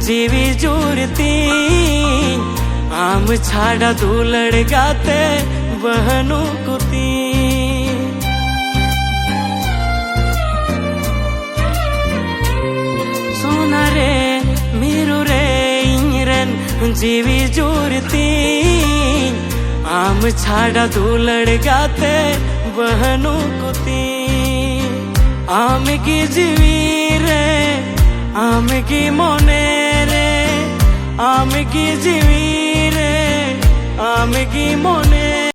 जीवी जुड़ती आम छाड़ा दूलड़ गाते बहनों कुती सोना रे मीरू रे इंजरन जीवी जुड़ती आम छाड़ा दूलड़ गाते बहनों कुती आम की जीवी रे आम की मोने रे आम की जीवी रे आम की मोने